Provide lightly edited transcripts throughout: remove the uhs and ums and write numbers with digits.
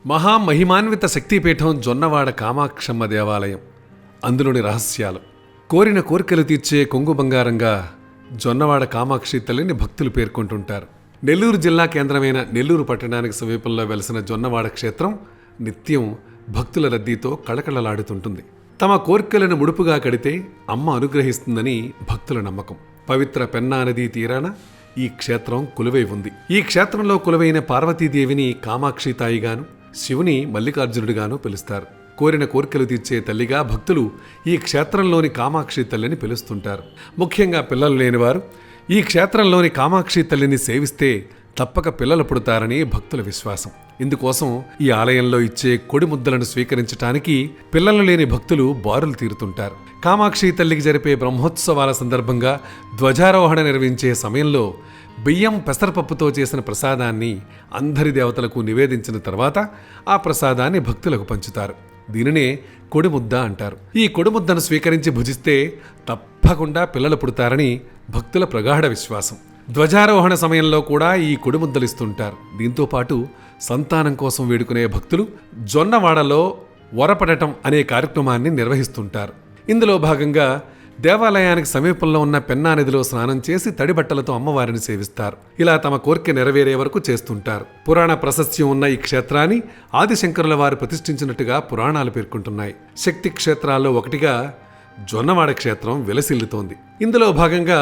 మహామహిమాన్విత శక్తిపీఠం జొన్నవాడ కామాక్షమ్మ దేవాలయం. అందులోని రహస్యాలు. కోరిన కోరికలు తీర్చే కొంగు బంగారంగా జొన్నవాడ కామాక్షి తల్లిని భక్తులు పేర్కొంటుంటారు. నెల్లూరు జిల్లా కేంద్రమైన నెల్లూరు పట్టణానికి సమీపంలో వెలసిన జొన్నవాడ క్షేత్రం నిత్యం భక్తుల రద్దీతో కళకళలాడుతుంటుంది. తమ కోరికలను ముడుపుగా కడితే అమ్మ అనుగ్రహిస్తుందని భక్తుల నమ్మకం. పవిత్ర పెన్నా నదీ తీరాన ఈ క్షేత్రం కొలువై ఉంది. ఈ క్షేత్రంలో కొలువైన పార్వతీదేవిని కామాక్షి తాయిగాను, శివుని మల్లికార్జునుడిగాను పిలుస్తారు. కోరిన కోరికలు తీర్చే తల్లిగా భక్తులు ఈ క్షేత్రంలోని కామాక్షి తల్లిని పిలుస్తుంటారు. ముఖ్యంగా పిల్లలు లేనివారు ఈ క్షేత్రంలోని కామాక్షి తల్లిని సేవిస్తే తప్పక పిల్లలు పుడతారని భక్తుల విశ్వాసం. ఇందుకోసం ఈ ఆలయంలో ఇచ్చే కొడి ముద్దలను స్వీకరించడానికి పిల్లలు లేని భక్తులు బారులు తీరుతుంటారు. కామాక్షి తల్లికి జరిపే బ్రహ్మోత్సవాల సందర్భంగా ధ్వజారోహణ నిర్వహించే సమయంలో బియ్యం పెసరపప్పుతో చేసిన ప్రసాదాన్ని అందరి దేవతలకు నివేదించిన తర్వాత ఆ ప్రసాదాన్ని భక్తులకు పంచుతారు. దీనినే కొడిముద్ద అంటారు. ఈ కొడిముద్దను స్వీకరించి భుజిస్తే తప్పకుండా పిల్లలు పుడతారని భక్తుల ప్రగాఢ విశ్వాసం. ధ్వజారోహణ సమయంలో కూడా ఈ కొడిముద్దలిస్తుంటారు. దీంతో పాటు సంతానం కోసం వేడుకునే భక్తులు జొన్నవాడలో వరపడటం అనే కార్యక్రమాన్ని నిర్వహిస్తుంటారు. ఇందులో భాగంగా దేవాలయానికి సమీపంలో ఉన్న పెన్నా నదిలో స్నానం చేసి తడిబట్టలతో అమ్మవారిని సేవిస్తారు. ఇలా తమ కోరిక నెరవేరే వరకు చేస్తుంటారు. పురాణ ప్రశస్త్యం ఉన్న ఈ క్షేత్రాన్ని ఆదిశంకరుల వారు ప్రతిష్ఠించినట్టుగా పురాణాలు పేర్కొంటున్నాయి. శక్తి క్షేత్రాల్లో ఒకటిగా జొన్నవాడ క్షేత్రం విలసిల్లుతోంది. ఇందులో భాగంగా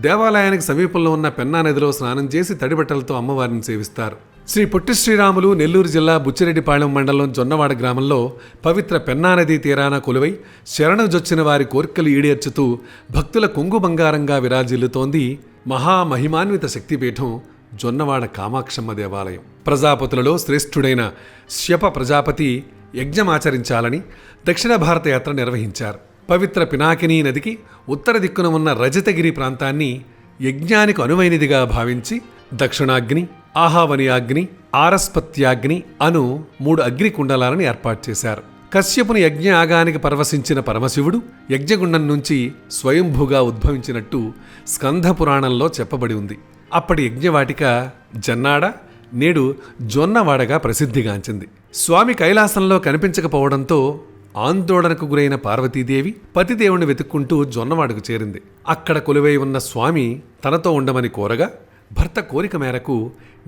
దేవాలయానికి సమీపంలో ఉన్న పెన్నా నదిలో స్నానం చేసి తడిబట్టలతో అమ్మవారిని సేవిస్తారు. శ్రీ పొట్టి శ్రీరాములు నెల్లూరు జిల్లా బుచ్చిరెడ్డిపాళెం మండలం జొన్నవాడ గ్రామంలో పవిత్ర పెన్నా నదీ తీరాన కొలువై శరణుజొచ్చిన వారి కోరికలు ఈడేర్చుతూ భక్తుల కొంగు బంగారంగా విరాజిల్లుతోంది మహామహిమాన్విత శక్తిపీఠం జొన్నవాడ కామాక్షమ్మ దేవాలయం. ప్రజాపతులలో శ్రేష్ఠుడైన శ్యప ప్రజాపతి యజ్ఞమాచరించాలని దక్షిణ భారత యాత్ర నిర్వహించారు. పవిత్ర పినాకినీ నదికి ఉత్తర దిక్కున ఉన్న రజతగిరి ప్రాంతాన్ని యజ్ఞానికి అనువైనదిగా భావించి దక్షిణాగ్ని, ఆహావనియాగ్ని, ఆరస్పత్యాగ్ని అను 3 అగ్నికుండలాలను ఏర్పాటు చేశారు. కశ్యపుని యజ్ఞ యాగానికి పరవశించిన పరమశివుడు యజ్ఞగుండం నుంచి స్వయంభూగా ఉద్భవించినట్టు స్కంధ పురాణంలో చెప్పబడి ఉంది. అప్పటి యజ్ఞవాటిక జన్నాడ నేడు జొన్నవాడగా ప్రసిద్ధిగాంచింది. స్వామి కైలాసంలో కనిపించకపోవడంతో ఆందోళనకు గురైన పార్వతీదేవి పతిదేవుని వెతుక్కుంటూ జొన్నవాడకు చేరింది. అక్కడ కొలువై ఉన్న స్వామి తనతో ఉండమని కోరగా భర్త కోరిక మేరకు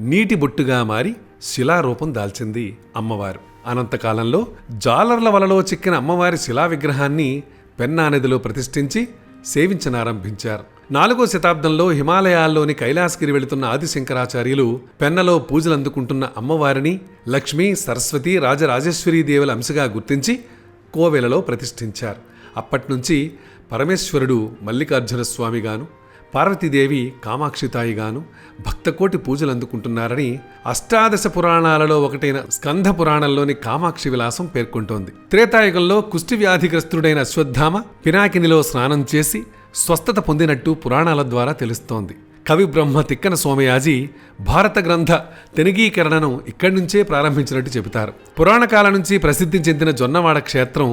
నీటి బొట్టుగా మారి శిలారూపం దాల్చింది అమ్మవారు. అనంతకాలంలో జాలర్ల వలలో చిక్కిన అమ్మవారి శిలా విగ్రహాన్ని పెన్నా నదిలో ప్రతిష్ఠించి సేవించనారంభించారు. 4వ శతాబ్దంలో హిమాలయాల్లోని కైలాసగిరి వెళుతున్న ఆదిశంకరాచార్యులు పెన్నలో పూజలందుకుంటున్న అమ్మవారిని లక్ష్మీ, సరస్వతి, రాజరాజేశ్వరీ దేవుల అంశగా గుర్తించి కోవెలలో ప్రతిష్ఠించారు. అప్పట్నుంచి పరమేశ్వరుడు మల్లికార్జున స్వామిగాను, పార్వతీదేవి కామాక్షితాయిగాను భక్తకోటి పూజలు అందుకుంటున్నారని అష్టాదశ పురాణాలలో ఒకటైన స్కంధ పురాణంలోని కామాక్షి విలాసం పేర్కొంటోంది. త్రేతాయుగంలో కుష్టి వ్యాధిగ్రస్తుడైన అశ్వత్థామ పినాకినిలో స్నానం చేసి స్వస్థత పొందినట్టు పురాణాల ద్వారా తెలుస్తోంది. కవి బ్రహ్మ తిక్కన సోమయాజి భారత గ్రంథ తెనిగీకరణను ఇక్కడి నుంచే ప్రారంభించినట్టు చెబుతారు. పురాణకాల నుంచి ప్రసిద్ధి చెందిన జొన్నవాడ క్షేత్రం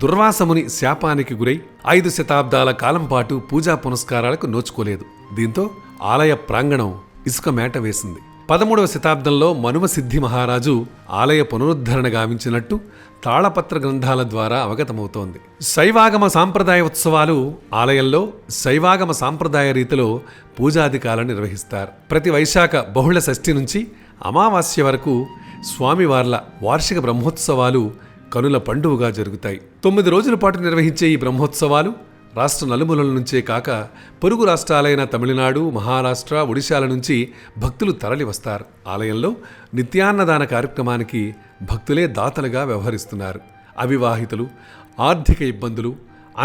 దుర్వాసముని శాపానికి గురై 5 శతాబ్దాల కాలం పాటు పూజా పునస్కారాలకు నోచుకోలేదు. దీంతో ఆలయ ప్రాంగణం ఇసుక మేట వేసింది. 13వ శతాబ్దంలో మనుమసిద్ధి మహారాజు ఆలయ పునరుద్ధరణ గావించినట్టు తాళపత్ర గ్రంథాల ద్వారా అవగతమవుతోంది. శైవాగమ సాంప్రదాయ ఉత్సవాలు ఆలయంలో శైవాగమ సాంప్రదాయ రీతిలో పూజాధికాలను నిర్వహిస్తారు. ప్రతి వైశాఖ బహుళ షష్ఠి నుంచి అమావాస్య వరకు స్వామివార్ల వార్షిక బ్రహ్మోత్సవాలు కనుల పండువగా జరుగుతాయి. 9 రోజుల పాటు నిర్వహించే ఈ బ్రహ్మోత్సవాలు రాష్ట్ర నలుమూలల నుంచే కాక పొరుగు రాష్ట్రాలైన తమిళనాడు, మహారాష్ట్ర, ఒడిశాల నుంచి భక్తులు తరలి వస్తారు. ఆలయంలో నిత్యాన్నదాన కార్యక్రమానికి భక్తులే దాతలుగా వ్యవహరిస్తున్నారు. అవివాహితులు, ఆర్థిక ఇబ్బందులు,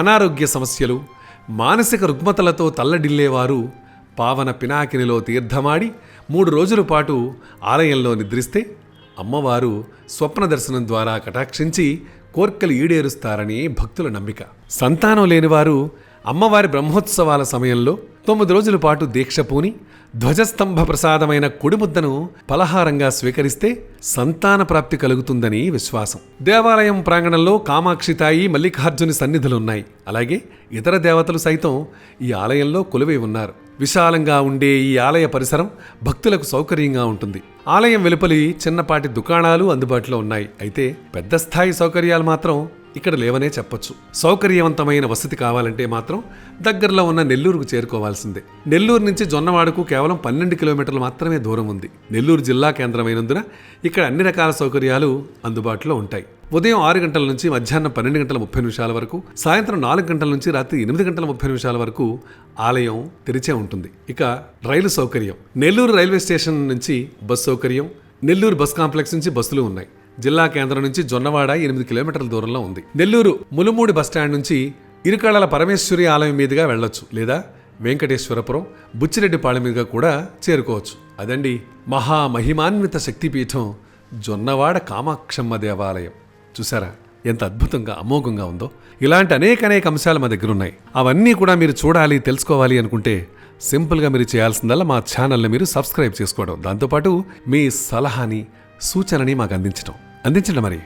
అనారోగ్య సమస్యలు, మానసిక రుగ్మతలతో తల్లడిల్లేవారు పావన పినాకినిలో తీర్థమాడి 3 రోజుల పాటు ఆలయంలో నిద్రిస్తే అమ్మవారు స్వప్న దర్శనం ద్వారా కటాక్షించి కోర్కెలు ఈడేరుస్తారని భక్తుల నమ్మిక. సంతానం లేనివారు అమ్మవారి బ్రహ్మోత్సవాల సమయంలో 9 రోజుల పాటు దీక్ష పూని ధ్వజస్తంభ ప్రసాదమైన కుడిముద్దను పలహారంగా స్వీకరిస్తే సంతాన ప్రాప్తి కలుగుతుందని విశ్వాసం. దేవాలయం ప్రాంగణంలో కామాక్షి తాయి, మల్లికార్జుని సన్నిధులున్నాయి. అలాగే ఇతర దేవతలు సైతం ఈ ఆలయంలో కొలువై ఉన్నారు. విశాలంగా ఉండే ఈ ఆలయ పరిసరం భక్తులకు సౌకర్యంగా ఉంటుంది. ఆలయం వెలుపలి చిన్నపాటి దుకాణాలు అందుబాటులో ఉన్నాయి. అయితే పెద్ద స్థాయి సౌకర్యాలు మాత్రం ఇక్కడ లేవనే చెప్పొచ్చు. సౌకర్యవంతమైన వసతి కావాలంటే మాత్రం దగ్గరలో ఉన్న నెల్లూరుకు చేరుకోవాల్సిందే. నెల్లూరు నుంచి జొన్నవాడకు కేవలం 12 కిలోమీటర్లు మాత్రమే దూరం ఉంది. నెల్లూరు జిల్లా కేంద్రమైనందున ఇక్కడ అన్ని రకాల సౌకర్యాలు అందుబాటులో ఉంటాయి. ఉదయం 6 గంటల నుంచి మధ్యాహ్నం 12 గంటల 30 నిమిషాల వరకు, సాయంత్రం 4 గంటల నుంచి రాత్రి 8 గంటల 30 నిమిషాల వరకు ఆలయం తెరిచే ఉంటుంది. ఇక రైలు సౌకర్యం, నెల్లూరు రైల్వే స్టేషన్ నుంచి బస్ సౌకర్యం, నెల్లూరు బస్ కాంప్లెక్స్ నుంచి బస్సులు ఉన్నాయి. జిల్లా కేంద్రం నుంచి జొన్నవాడ 8 కిలోమీటర్ల దూరంలో ఉంది. నెల్లూరు ములుమూడి బస్టాండ్ నుంచి ఇరుకళల పరమేశ్వరి ఆలయం మీదుగా వెళ్లొచ్చు, లేదా వెంకటేశ్వరపురం, బుచ్చిరెడ్డిపాళెం మీదుగా కూడా చేరుకోవచ్చు. అదండి మహామహిమాన్విత శక్తిపీఠం జొన్నవాడ కామాక్షమ్మ దేవాలయం. చూసారా ఎంత అద్భుతంగా అమోఘంగా ఉందో. ఇలాంటి అనేక అంశాలు మా దగ్గర ఉన్నాయి. అవన్నీ కూడా మీరు చూడాలి, తెలుసుకోవాలి అనుకుంటే సింపుల్గా మీరు చేయాల్సిందల్లా మా ఛానల్ని మీరు సబ్స్క్రైబ్ చేసుకోవడం, దాంతోపాటు మీ సలహాని, సూచనని మాకు అందించండి మరి.